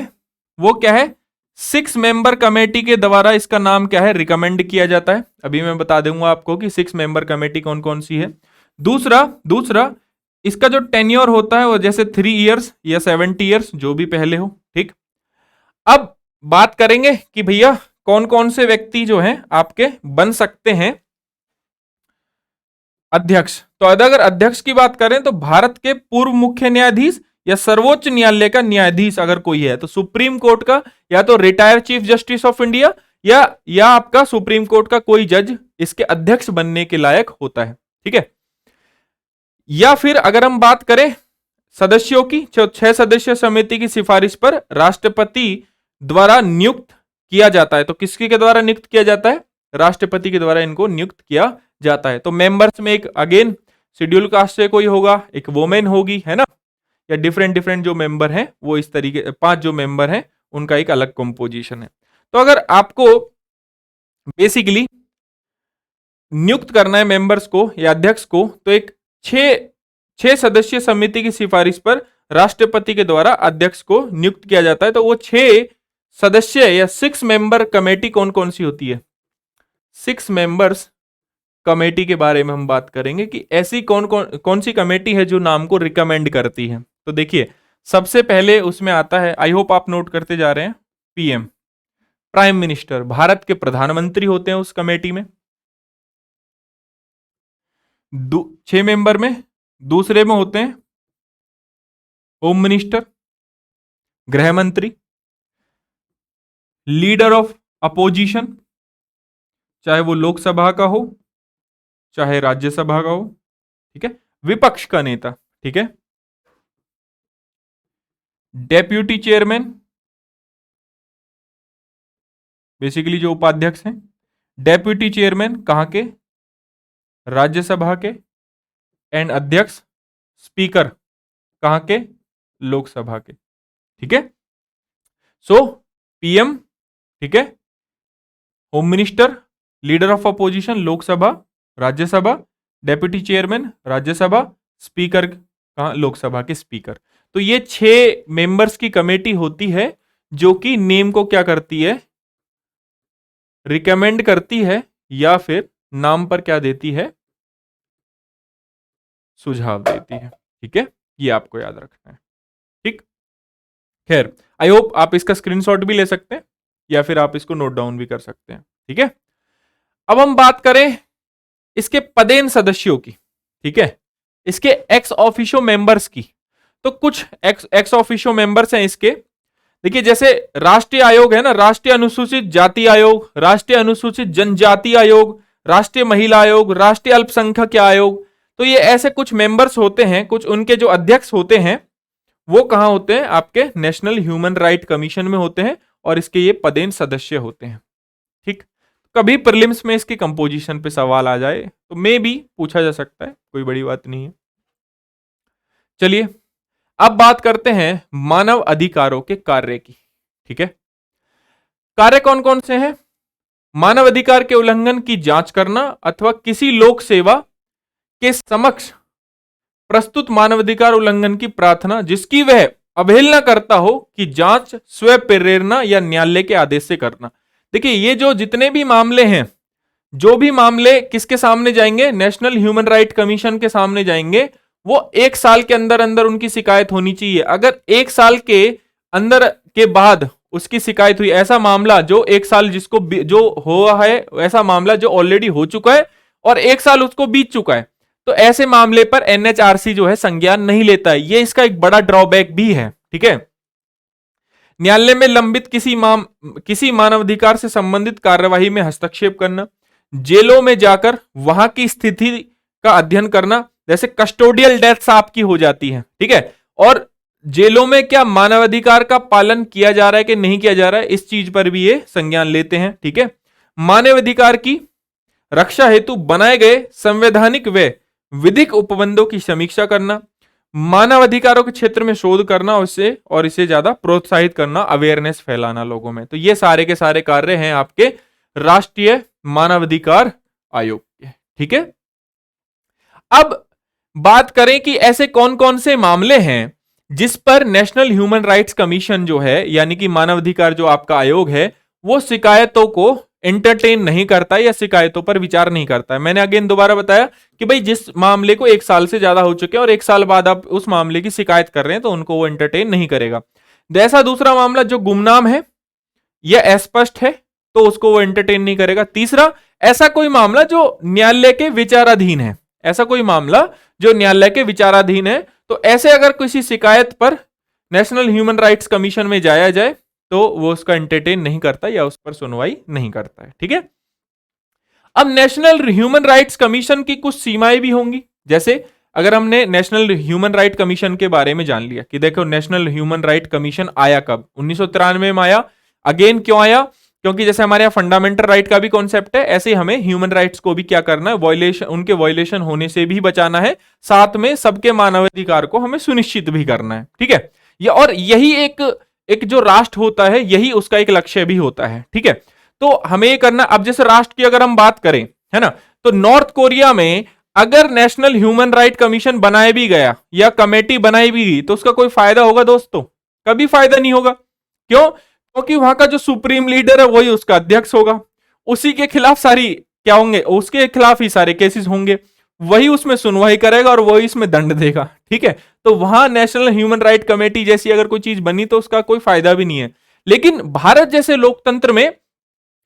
[SPEAKER 1] वो क्या है, 6 मेंबर कमेटी के द्वारा इसका नाम क्या है, रिकमेंड किया जाता है। अभी मैं बता दूंगा आपको कि 6 मेंबर कमेटी कौन कौन सी है। दूसरा इसका जो टेन्योर होता है वो जैसे 3 इयर्स या 70 इयर्स, जो भी पहले हो, ठीक। अब बात करेंगे कि भैया कौन कौन से व्यक्ति जो हैं आपके बन सकते हैं अध्यक्ष। तो अगर अध्यक्ष की बात करें तो भारत के पूर्व मुख्य न्यायाधीश या सर्वोच्च न्यायालय का न्यायाधीश अगर कोई है, तो सुप्रीम कोर्ट का या तो retired chief justice of India या आपका सुप्रीम कोर्ट का कोई जज इसके अध्यक्ष बनने के लायक होता है, ठीक है। या फिर अगर हम बात करें सदस्यों की, 6 सदस्य समिति की सिफारिश पर राष्ट्रपति द्वारा नियुक्त किया जाता है। तो किसके के द्वारा नियुक्त किया जाता है, राष्ट्रपति के द्वारा इनको नियुक्त किया जाता है। तो मेंबर्स में एक अगेन शेड्यूल कास्ट से कोई होगा, एक वोमेन होगी, है ना, या डिफरेंट जो मेंबर हैं वो इस तरीके 5 जो मेंबर हैं उनका एक अलग कंपोजिशन है। तो अगर आपको बेसिकली नियुक्त करना है मेंबर्स को या अध्यक्ष को, तो एक 6 सदस्यीय समिति की सिफारिश पर राष्ट्रपति के द्वारा अध्यक्ष को नियुक्त किया जाता है। तो वो 6 सदस्य या 6 मेंबर कमेटी कौन कौन सी होती है, 6 मेंबर्स कमेटी के बारे में हम बात करेंगे कि ऐसी कौन सी कमेटी है जो नाम को रिकमेंड करती है। तो देखिए सबसे पहले उसमें आता है, आई होप आप नोट करते जा रहे हैं, पीएम, प्राइम मिनिस्टर, भारत के प्रधानमंत्री होते हैं उस कमेटी में। 6 मेंबर में दूसरे में होते हैं होम मिनिस्टर, गृह मंत्री, लीडर ऑफ अपोजिशन, चाहे वो लोकसभा का हो चाहे राज्यसभा का हो, ठीक है, विपक्ष का नेता, ठीक है, डेप्यूटी चेयरमैन, बेसिकली जो उपाध्यक्ष हैं, डेप्यूटी चेयरमैन कहां के, राज्यसभा के, एंड अध्यक्ष स्पीकर कहां के, लोकसभा के, ठीक है। सो पीएम, ठीक है, home minister, leader of opposition Lok Sabha Rajya Sabha, deputy chairman Rajya Sabha, speaker कहां, लोकसभा के स्पीकर। तो ये 6 मेंबर्स की कमेटी होती है जो कि नेम को क्या करती है, रिकमेंड करती है या फिर नाम पर क्या देती है, सुझाव देती है, ठीक है। ये आपको याद रखना है, ठीक। खैर आई होप आप इसका स्क्रीनशॉट भी ले सकते हैं या फिर आप इसको नोट डाउन भी कर सकते हैं, ठीक है। अब हम बात करें इसके पदेन सदस्यों की, ठीक है, इसके एक्स ऑफिशियो मेंबर्स की। तो कुछ एक्स ऑफिशियो मेंबर्स हैं इसके, देखिए जैसे राष्ट्रीय आयोग है ना, राष्ट्रीय अनुसूचित जाति आयोग, राष्ट्रीय अनुसूचित जनजाति आयोग, राष्ट्रीय महिला आयोग, राष्ट्रीय अल्पसंख्यक आयोग। तो ये ऐसे कुछ मेंबर्स होते हैं, कुछ उनके जो अध्यक्ष होते हैं वो कहां होते हैं, आपके नेशनल ह्यूमन राइट कमीशन में होते हैं और इसके ये पदेन सदस्य होते हैं, ठीक। कभी प्रीलिम्स में इसकी कंपोजिशन पे सवाल आ जाए तो मे भी पूछा जा सकता है, कोई बड़ी बात नहीं है। चलिए अब बात करते हैं मानव अधिकारों के कार्य की, ठीक है। कार्य कौन कौन से हैं, मानव अधिकार के उल्लंघन की जांच करना अथवा किसी लोक सेवा के समक्ष प्रस्तुत मानवाधिकार उल्लंघन की प्रार्थना जिसकी वह अवहेलना करता हो कि जांच स्व प्रेरणा या न्यायालय के आदेश से करना। देखिए ये जो जितने भी मामले हैं, जो भी मामले किसके सामने जाएंगे, नेशनल ह्यूमन राइट कमीशन के सामने जाएंगे, वो 1 साल के अंदर अंदर उनकी शिकायत होनी चाहिए। अगर 1 साल के अंदर के बाद उसकी शिकायत हुई, ऐसा मामला जो 1 साल जिसको जो हुआ है, ऐसा मामला जो ऑलरेडी हो चुका है और 1 साल उसको बीत चुका है, तो ऐसे मामले पर एनएचआरसी जो है संज्ञान नहीं लेता है। ये इसका एक बड़ा ड्रॉबैक भी है, ठीक है। न्यायालय में लंबित किसी मानवाधिकार से संबंधित कार्यवाही में हस्तक्षेप करना, जेलों में जाकर वहां की स्थिति का अध्ययन करना, जैसे कस्टोडियल डेथ्स आपकी हो जाती है, ठीक है, और जेलों में क्या मानवाधिकार का पालन किया जा रहा है कि नहीं किया जा रहा है, इस चीज पर भी ये संज्ञान लेते हैं, ठीक है। मानवाधिकार की रक्षा हेतु बनाए गए संवैधानिक व विधिक उपबंधों की समीक्षा करना, मानव अधिकारों के क्षेत्र में शोध करना, उससे और इसे ज्यादा प्रोत्साहित करना, अवेयरनेस फैलाना लोगों में। तो ये सारे के सारे कार्य हैं आपके राष्ट्रीय मानवाधिकार आयोग के। ठीक है, अब बात करें कि ऐसे कौन कौन से मामले हैं जिस पर नेशनल ह्यूमन राइट्स कमीशन जो है, यानी कि मानवाधिकार जो आपका आयोग है, वो शिकायतों को एंटरटेन नहीं करता है या शिकायतों पर विचार नहीं करता है। मैंने अगेन दोबारा बताया कि भाई जिस मामले को 1 साल से ज्यादा हो चुके हैं और 1 साल बाद आप उस मामले की शिकायत कर रहे हैं तो उनको वो एंटरटेन नहीं करेगा। जैसा दूसरा मामला जो गुमनाम है या अस्पष्ट है तो उसको वो एंटरटेन नहीं करेगा। तीसरा, ऐसा कोई मामला जो न्यायालय के विचाराधीन है, ऐसा कोई मामला जो न्यायालय के विचाराधीन है, तो ऐसे अगर किसी शिकायत पर नेशनल ह्यूमन राइट्स कमीशन में जाया जाए तो वो उसका एंटरटेन नहीं करता या उस पर सुनवाई नहीं करता है। ठीक है, अब नेशनल ह्यूमन राइट्स कमीशन की कुछ सीमाएं भी होंगी। जैसे अगर हमने नेशनल ह्यूमन राइट कमीशन के बारे में जान लिया कि देखो नेशनल ह्यूमन राइट कमीशन आया कब, 1993 में आया। अगेन क्यों आया? क्योंकि जैसे हमारे यहाँ फंडामेंटल राइट का भी कॉन्सेप्ट है, ऐसे ही हमें ह्यूमन राइट्स को भी क्या करना है, वॉयलेशन, उनके वॉयलेशन होने से भी बचाना है, साथ में सबके मानवाधिकार को हमें सुनिश्चित भी करना है। ठीक है, और यही एक जो राष्ट्र होता है, यही उसका एक लक्ष्य भी होता है। ठीक है, तो हमें ये करना। अब जैसे राष्ट्र की अगर हम बात करें, है ना, तो नॉर्थ कोरिया में अगर नेशनल ह्यूमन राइट कमीशन बनाया भी गया या कमेटी बनाई भी गई तो उसका कोई फायदा होगा दोस्तों? कभी फायदा नहीं होगा। क्यों? क्योंकि वहां का जो सुप्रीम लीडर है वही उसका अध्यक्ष होगा, उसी के खिलाफ सारी क्या होंगे, उसके खिलाफ ही सारे केसेस होंगे, वही उसमें सुनवाई करेगा और वही इसमें दंड देगा। ठीक है, तो वहां नेशनल ह्यूमन राइट कमेटी जैसी अगर कोई चीज बनी तो उसका कोई फायदा भी नहीं है। लेकिन भारत जैसे लोकतंत्र में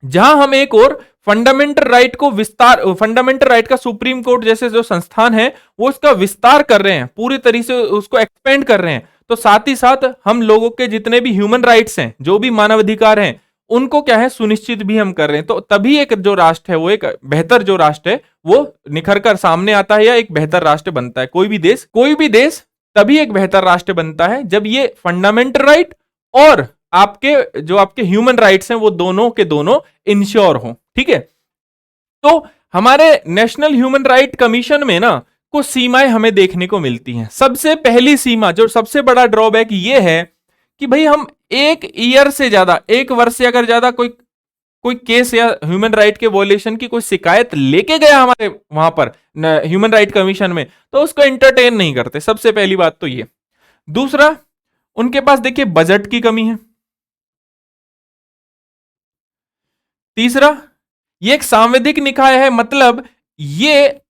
[SPEAKER 1] जहां हम एक और फंडामेंटल राइट को विस्तार, फंडामेंटल राइट का सुप्रीम कोर्ट जैसे जो संस्थान है वो उसका विस्तार कर रहे हैं, पूरी तरीके से उसको एक्सपेंड कर रहे हैं, तो साथ ही साथ हम लोगों के जितने भी ह्यूमन राइट्स हैं, जो भी मानवाधिकार हैं, उनको क्या है सुनिश्चित भी हम कर रहे हैं। तो तभी एक जो राष्ट्र है वो एक बेहतर जो राष्ट्र है वो निखर कर सामने आता है या एक बेहतर राष्ट्र बनता है। कोई भी देश तभी एक बेहतर राष्ट्र बनता है जब ये फंडामेंटल राइट और आपके जो आपके ह्यूमन राइट्स हैं वो दोनों के दोनों इंश्योर हो। ठीक है, तो हमारे नेशनल ह्यूमन राइट कमीशन में ना कुछ सीमाएं हमें देखने को मिलती हैं। सबसे पहली सीमा, जो सबसे बड़ा ड्रॉबैक ये है कि भाई हम 1 ईयर से ज्यादा, 1 वर्ष से अगर ज्यादा कोई केस या ह्यूमन राइट के वॉयलेशन की कोई शिकायत लेके गया हमारे वहां पर ह्यूमन राइट कमीशन में, तो उसको एंटरटेन नहीं करते। सबसे पहली बात तो ये। दूसरा, उनके पास देखिए बजट की कमी है। तीसरा, ये एक सांविधिक निकाय है, मतलब ये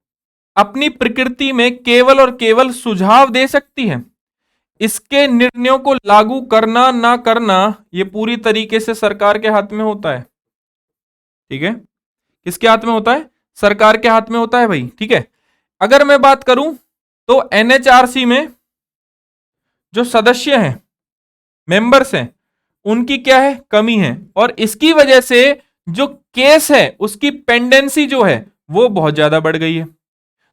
[SPEAKER 1] अपनी प्रकृति में केवल और केवल सुझाव दे सकती है, इसके निर्णयों को लागू करना ना करना ये पूरी तरीके से सरकार के हाथ में होता है। ठीक है, किसके हाथ में होता है? सरकार के हाथ में होता है भाई। ठीक है, अगर मैं बात करूं तो एनएचआरसी में जो सदस्य हैं, मेंबर्स हैं, उनकी क्या है? कमी है, और इसकी वजह से जो केस है उसकी पेंडेंसी जो है वो बहुत ज्यादा बढ़ गई है।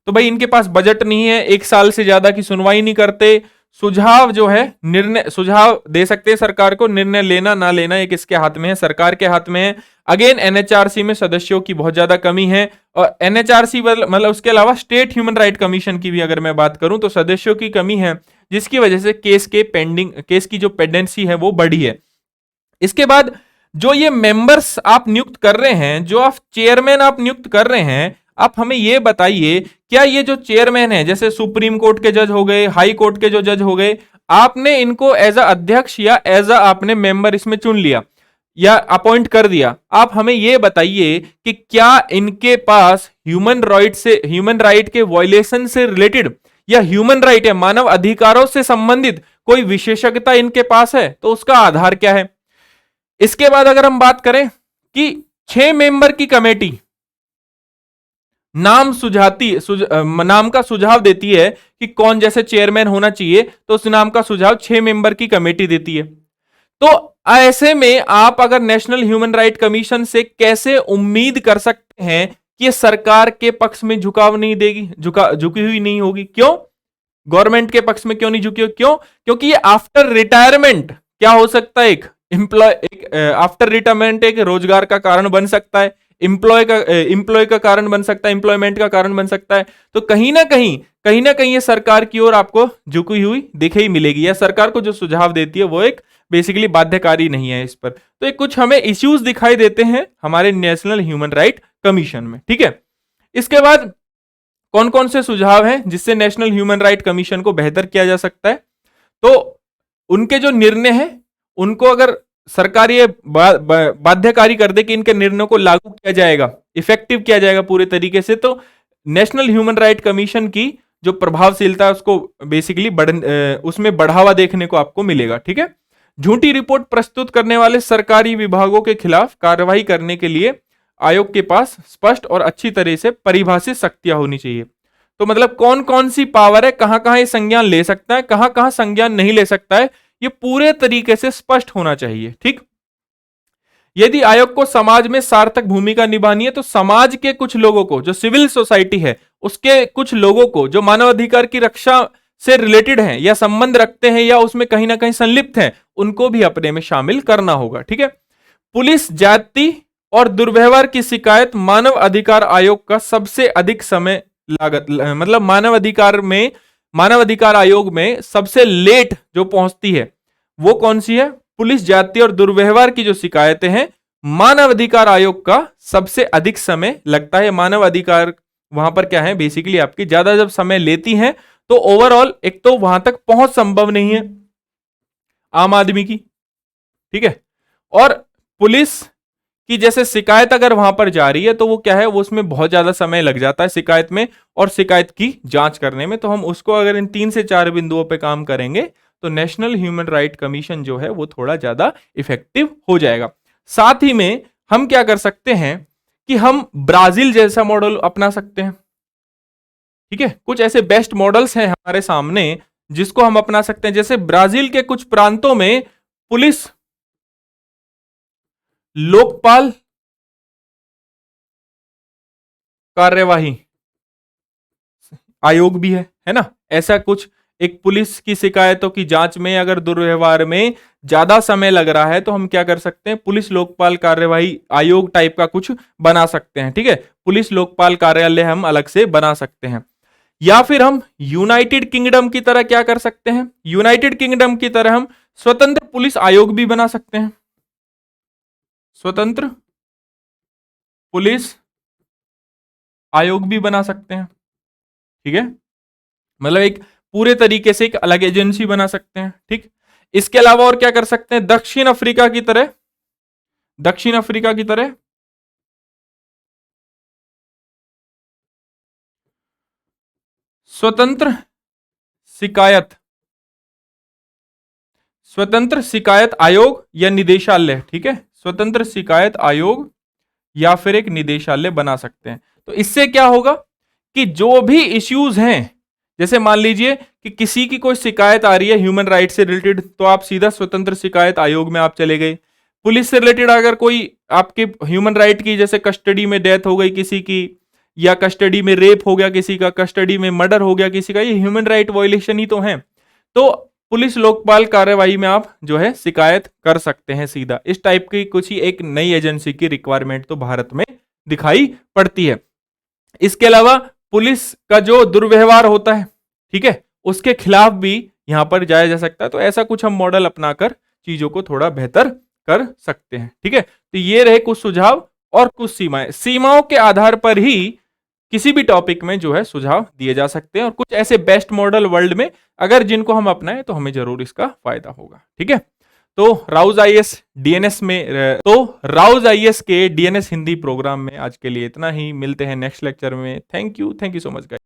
[SPEAKER 1] तो भाई इनके पास बजट नहीं है, 1 साल से ज्यादा की सुनवाई नहीं करते, सुझाव जो है निर्णय, सुझाव दे सकते हैं सरकार को, निर्णय लेना ना लेना ये किसके हाथ में है? सरकार के हाथ में है। अगेन एनएचआरसी में सदस्यों की बहुत ज्यादा कमी है, और एनएचआरसी मतलब उसके अलावा स्टेट ह्यूमन राइट कमीशन की भी अगर मैं बात करूं तो सदस्यों की कमी है, जिसकी वजह से केस की जो पेंडेंसी है वो बढ़ी है। इसके बाद जो ये मेंबर्स आप नियुक्त कर रहे हैं, जो आप चेयरमैन आप नियुक्त कर रहे हैं, आप हमें ये बताइए क्या ये जो चेयरमैन है, जैसे सुप्रीम कोर्ट के जज हो गए, हाई कोर्ट के जो जज हो गए, आपने इनको एज अ अध्यक्ष या एज अ आपने मेंबर इसमें चुन लिया या अपॉइंट कर दिया, आप हमें ये बताइए कि क्या इनके पास ह्यूमन राइट के वॉयलेशन से रिलेटेड या ह्यूमन राइट या मानव अधिकारों से संबंधित कोई विशेषज्ञता इनके पास है? तो उसका आधार क्या है? इसके बाद अगर हम बात करें कि 6 मेंबर की कमेटी नाम का सुझाव देती है कि कौन जैसे चेयरमैन होना चाहिए, तो उस नाम का सुझाव 6 मेंबर की कमेटी देती है। तो ऐसे में आप अगर नेशनल ह्यूमन राइट कमीशन से कैसे उम्मीद कर सकते हैं कि ये सरकार के पक्ष में झुकाव नहीं देगी, झुकी हुई नहीं होगी? क्यों? गवर्नमेंट के पक्ष में क्यों नहीं झुकी? क्यों? क्योंकि ये आफ्टर रिटायरमेंट क्या हो सकता है? आफ्टर रिटायरमेंट एक रोजगार का कारण बन सकता है, एम्प्लॉय का कारण बन सकता है, एम्प्लॉयमेंट का कारण बन सकता है। तो कहीं ना कहीं ये सरकार की ओर आपको झुकी हुई दिखे ही मिलेगी, या सरकार को जो सुझाव देती है वो एक बेसिकली बाध्यकारी नहीं है इस पर। तो एक कुछ हमें इश्यूज दिखाई देते हैं हमारे नेशनल ह्यूमन राइट कमीशन में, ठीक है। इसके बाद कौन कौन से सुझाव हैं जिससे नेशनल ह्यूमन राइट कमीशन को बेहतर किया जा सकता है? तो उनके जो निर्णय हैं उनको अगर सरकार ये बाध्यकारी कर दे कि इनके निर्णयों को लागू किया जाएगा, इफेक्टिव किया जाएगा पूरे तरीके से, तो नेशनल ह्यूमन राइट कमीशन की जो प्रभावशीलता है उसको बेसिकली उसमें बढ़ावा देखने को आपको मिलेगा, ठीक है। झूठी रिपोर्ट प्रस्तुत करने वाले सरकारी विभागों के खिलाफ कार्रवाई करने के लिए आयोग के पास स्पष्ट और अच्छी तरह से परिभाषित शक्तियां होनी चाहिए। तो मतलब कौन कौन सी पावर है, कहां कहां ये संज्ञान ले सकता है, कहां कहां संज्ञान नहीं ले सकता है, ये पूरे तरीके से स्पष्ट होना चाहिए, ठीक। यदि आयोग को समाज में सार्थक भूमिका निभानी है तो समाज के कुछ लोगों को, जो सिविल सोसाइटी है उसके कुछ लोगों को जो मानवाधिकार की रक्षा से रिलेटेड हैं या संबंध रखते हैं या उसमें कहीं ना कहीं संलिप्त हैं, उनको भी अपने में शामिल करना होगा, ठीक है। पुलिस जाति और दुर्व्यवहार की शिकायत मानव अधिकार आयोग का सबसे अधिक समय लागत, मतलब मानव अधिकार आयोग में सबसे लेट जो पहुंचती है वो कौन सी है? पुलिस जाति और दुर्व्यवहार की जो शिकायतें हैं मानव अधिकार आयोग का सबसे अधिक समय लगता है। मानव अधिकार वहां पर क्या है, बेसिकली आपकी ज्यादा जब समय लेती हैं तो ओवरऑल एक तो वहां तक पहुंच संभव नहीं है आम आदमी की, ठीक है। और पुलिस की जैसे शिकायत अगर वहां पर जा रही है तो वो क्या है, वो उसमें बहुत ज्यादा समय लग जाता है शिकायत में और शिकायत की जांच करने में। तो हम उसको अगर इन 3 से 4 बिंदुओं पे काम करेंगे तो नेशनल ह्यूमन राइट कमीशन जो है वो थोड़ा ज्यादा इफेक्टिव हो जाएगा। साथ ही में हम क्या कर सकते हैं कि हम ब्राजील जैसा मॉडल अपना सकते हैं, ठीक है। कुछ ऐसे बेस्ट मॉडल्स हैं हमारे सामने जिसको हम अपना सकते हैं। जैसे ब्राजील के कुछ प्रांतों में पुलिस लोकपाल कार्यवाही आयोग भी है ना। ऐसा कुछ एक पुलिस की शिकायतों की जांच में अगर दुर्व्यवहार में ज्यादा समय लग रहा है तो हम क्या कर सकते हैं, पुलिस लोकपाल कार्यवाही आयोग टाइप का कुछ बना सकते हैं, ठीक है। पुलिस लोकपाल कार्यालय हम अलग से बना सकते हैं। या फिर हम यूनाइटेड किंगडम की तरह क्या कर सकते हैं, यूनाइटेड किंगडम की तरह हम स्वतंत्र पुलिस आयोग भी बना सकते हैं, स्वतंत्र पुलिस आयोग भी बना सकते हैं, ठीक है। मतलब एक पूरे तरीके से एक अलग एजेंसी बना सकते हैं, ठीक। इसके अलावा और क्या कर सकते हैं, दक्षिण अफ्रीका की तरह स्वतंत्र शिकायत आयोग या निदेशालय, ठीक है। स्वतंत्र शिकायत आयोग या फिर एक निदेशालय बना सकते हैं। तो इससे क्या होगा कि जो भी इश्यूज हैं, जैसे मान लीजिए कि किसी की कोई शिकायत आ रही है ह्यूमन राइट से रिलेटेड, तो आप सीधा स्वतंत्र शिकायत आयोग में आप चले गए। पुलिस से रिलेटेड अगर कोई आपके ह्यूमन राइट की, जैसे कस्टडी में डेथ हो गई किसी की, या कस्टडी में रेप हो गया किसी का, कस्टडी में मर्डर हो गया किसी का, ये ह्यूमन राइट वायलेशन ही तो है। तो पुलिस लोकपाल कार्यवाही में आप जो है शिकायत कर सकते हैं सीधा। इस टाइप की कुछ ही एक नई एजेंसी की रिक्वायरमेंट तो भारत में दिखाई पड़ती है। इसके अलावा पुलिस का जो दुर्व्यवहार होता है, ठीक है, उसके खिलाफ भी यहां पर जाया जा सकता है। तो ऐसा कुछ हम मॉडल अपनाकर चीजों को थोड़ा बेहतर कर सकते हैं, ठीक है। तो ये रहे कुछ सुझाव और कुछ सीमाओं के आधार पर ही किसी भी टॉपिक में जो है सुझाव दिए जा सकते हैं, और कुछ ऐसे बेस्ट मॉडल वर्ल्ड में अगर जिनको हम अपनाएं तो हमें जरूर इसका फायदा होगा, ठीक है। तो राउज आईएएस के डीएनएस हिंदी प्रोग्राम में आज के लिए इतना ही। मिलते हैं नेक्स्ट लेक्चर में। Thank you so much guys.